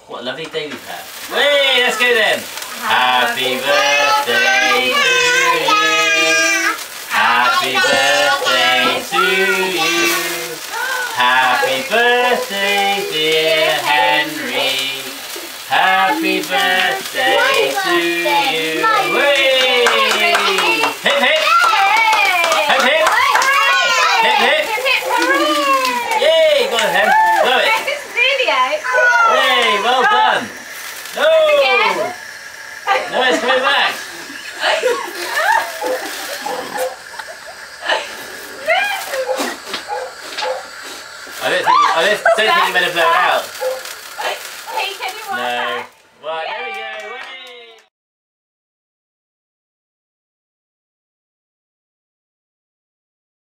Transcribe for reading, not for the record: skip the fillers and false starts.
What a lovely day we've had. Hey, let's go then. Happy birthday to you. Happy birthday to you. Happy birthday, dear Henry. Happy birthday to you. Hey! Hip hip! Hip hip! Hip hip! Yay! Go on, Hen. Blow it. Hey, well done. No! No, it's coming back. I don't think you better blow it out.